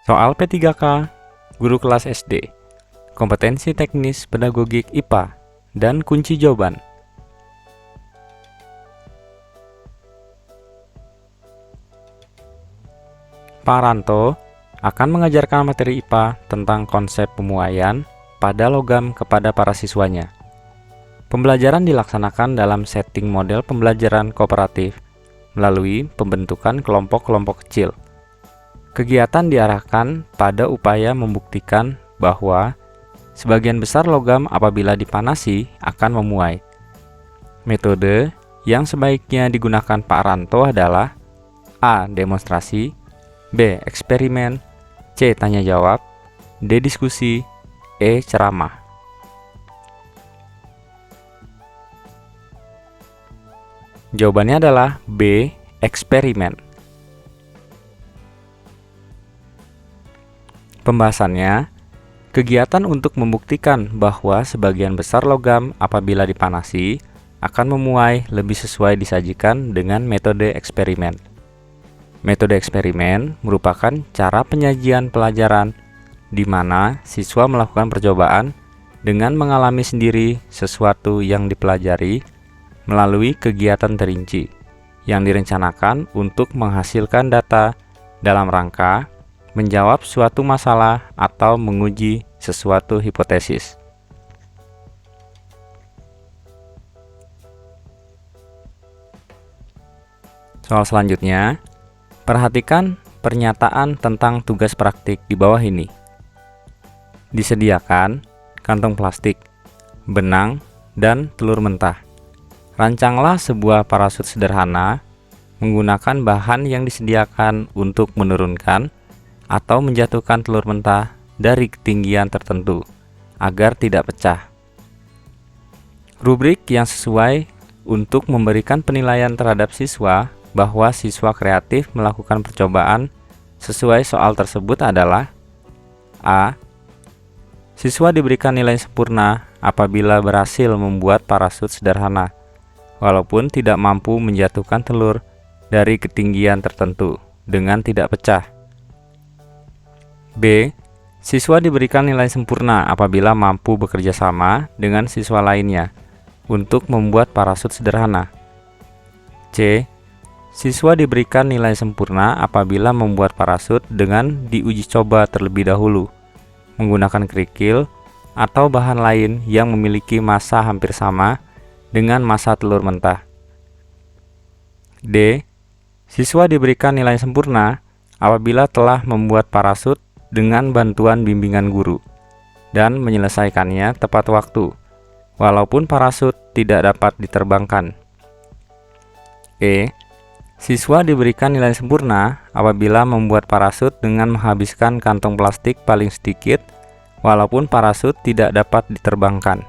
Soal P3K, Guru Kelas SD, Kompetensi Teknis Pedagogik IPA, dan kunci jawaban. Pak Ranto akan mengajarkan materi IPA tentang konsep pemuaian pada logam kepada para siswanya. Pembelajaran dilaksanakan dalam setting model pembelajaran kooperatif melalui pembentukan kelompok-kelompok kecil. Kegiatan diarahkan pada upaya membuktikan bahwa sebagian besar logam apabila dipanasi akan memuai. Metode yang sebaiknya digunakan Pak Ranto adalah A. Demonstrasi, B. Eksperimen, C. Tanya jawab, D. Diskusi, E. Ceramah. Jawabannya adalah B. Eksperimen. Pembahasannya, kegiatan untuk membuktikan bahwa sebagian besar logam apabila dipanasi akan memuai lebih sesuai disajikan dengan metode eksperimen. Metode eksperimen merupakan cara penyajian pelajaran di mana siswa melakukan percobaan dengan mengalami sendiri sesuatu yang dipelajari melalui kegiatan terinci yang direncanakan untuk menghasilkan data dalam rangka menjawab suatu masalah atau menguji sesuatu hipotesis. Soal selanjutnya, perhatikan pernyataan tentang tugas praktik di bawah ini. Disediakan kantong plastik, benang, dan telur mentah. Rancanglah sebuah parasut sederhana menggunakan bahan yang disediakan untuk menurunkan atau menjatuhkan telur mentah dari ketinggian tertentu agar tidak pecah. Rubrik yang sesuai untuk memberikan penilaian terhadap siswa bahwa siswa kreatif melakukan percobaan sesuai soal tersebut adalah A. Siswa diberikan nilai sempurna apabila berhasil membuat parasut sederhana walaupun tidak mampu menjatuhkan telur dari ketinggian tertentu dengan tidak pecah. B. Siswa diberikan nilai sempurna apabila mampu bekerja sama dengan siswa lainnya untuk membuat parasut sederhana. C. Siswa diberikan nilai sempurna apabila membuat parasut dengan diuji coba terlebih dahulu, menggunakan kerikil atau bahan lain yang memiliki massa hampir sama dengan massa telur mentah. D. Siswa diberikan nilai sempurna apabila telah membuat parasut dengan bantuan bimbingan guru dan menyelesaikannya tepat waktu, walaupun parasut tidak dapat diterbangkan. E. Siswa diberikan nilai sempurna apabila membuat parasut dengan menghabiskan kantong plastik paling sedikit, walaupun parasut tidak dapat diterbangkan.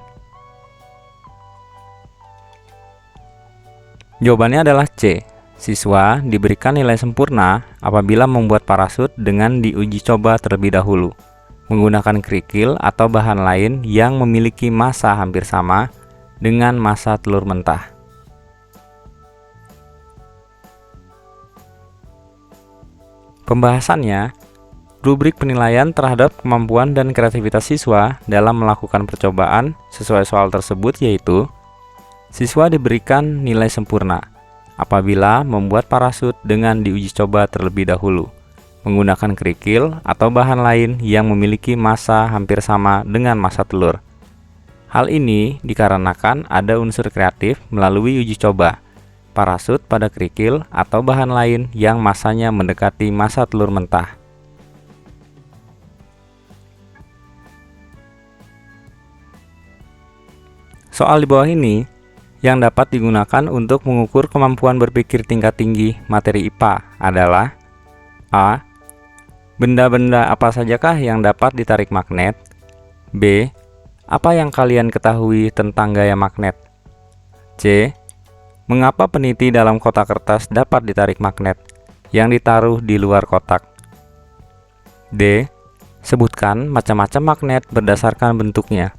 Jawabannya adalah C. Siswa diberikan nilai sempurna apabila membuat parasut dengan diuji coba terlebih dahulu, menggunakan kerikil atau bahan lain yang memiliki massa hampir sama dengan massa telur mentah. Pembahasannya, rubrik penilaian terhadap kemampuan dan kreativitas siswa dalam melakukan percobaan sesuai soal tersebut yaitu siswa diberikan nilai sempurna apabila membuat parasut dengan diuji coba terlebih dahulu, menggunakan kerikil atau bahan lain yang memiliki massa hampir sama dengan massa telur. Hal ini dikarenakan ada unsur kreatif melalui uji coba, parasut pada kerikil atau bahan lain yang massanya mendekati massa telur mentah. Soal di bawah ini yang dapat digunakan untuk mengukur kemampuan berpikir tingkat tinggi materi IPA adalah A. Benda-benda apa sajakah yang dapat ditarik magnet? B. Apa yang kalian ketahui tentang gaya magnet? C. Mengapa peniti dalam kotak kertas dapat ditarik magnet yang ditaruh di luar kotak? D. Sebutkan macam-macam magnet berdasarkan bentuknya.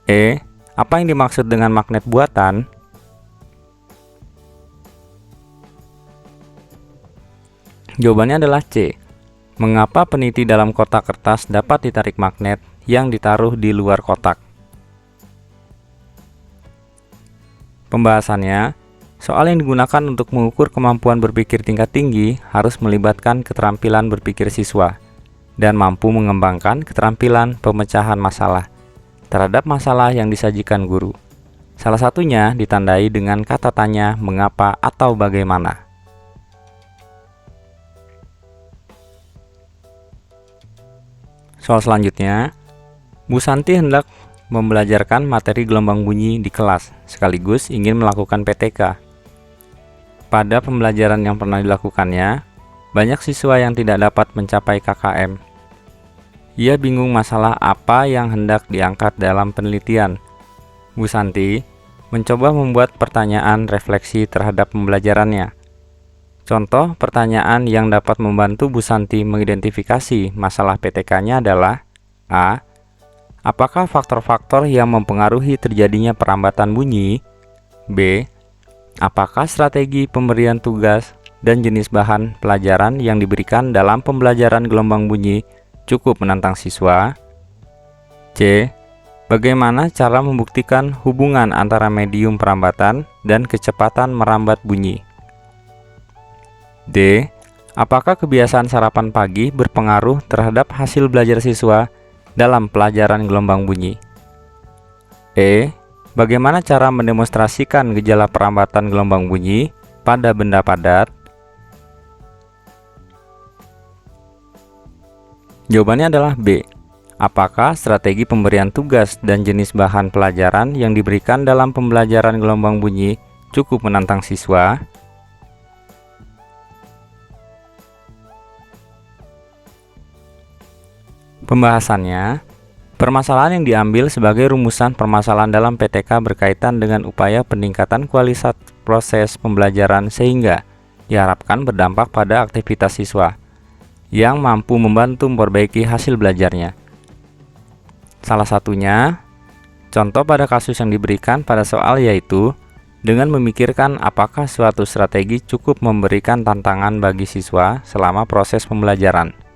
E. Apa yang dimaksud dengan magnet buatan? Jawabannya adalah C. Mengapa peniti dalam kotak kertas dapat ditarik magnet yang ditaruh di luar kotak? Pembahasannya, soal yang digunakan untuk mengukur kemampuan berpikir tingkat tinggi harus melibatkan keterampilan berpikir siswa dan mampu mengembangkan keterampilan pemecahan masalah terhadap masalah yang disajikan guru. Salah satunya ditandai dengan kata tanya mengapa atau bagaimana. Soal selanjutnya, Bu Santi hendak membelajarkan materi gelombang bunyi di kelas, sekaligus ingin melakukan PTK. Pada pembelajaran yang pernah dilakukannya, banyak siswa yang tidak dapat mencapai KKM. Ia bingung masalah apa yang hendak diangkat dalam penelitian. Bu Santi mencoba membuat pertanyaan refleksi terhadap pembelajarannya. Contoh pertanyaan yang dapat membantu Bu Santi mengidentifikasi masalah PTK-nya adalah A. Apakah faktor-faktor yang mempengaruhi terjadinya perambatan bunyi? B. Apakah strategi pemberian tugas dan jenis bahan pelajaran yang diberikan dalam pembelajaran gelombang bunyi cukup menantang siswa? C. Bagaimana cara membuktikan hubungan antara medium perambatan dan kecepatan merambat bunyi? D. Apakah kebiasaan sarapan pagi berpengaruh terhadap hasil belajar siswa dalam pelajaran gelombang bunyi? E. Bagaimana cara mendemonstrasikan gejala perambatan gelombang bunyi pada benda padat? Jawabannya adalah B. Apakah strategi pemberian tugas dan jenis bahan pelajaran yang diberikan dalam pembelajaran gelombang bunyi cukup menantang siswa? Pembahasannya, permasalahan yang diambil sebagai rumusan permasalahan dalam PTK berkaitan dengan upaya peningkatan kualitas proses pembelajaran sehingga diharapkan berdampak pada aktivitas siswa yang mampu membantu memperbaiki hasil belajarnya. Salah satunya, contoh pada kasus yang diberikan pada soal yaitu dengan memikirkan apakah suatu strategi cukup memberikan tantangan bagi siswa selama proses pembelajaran.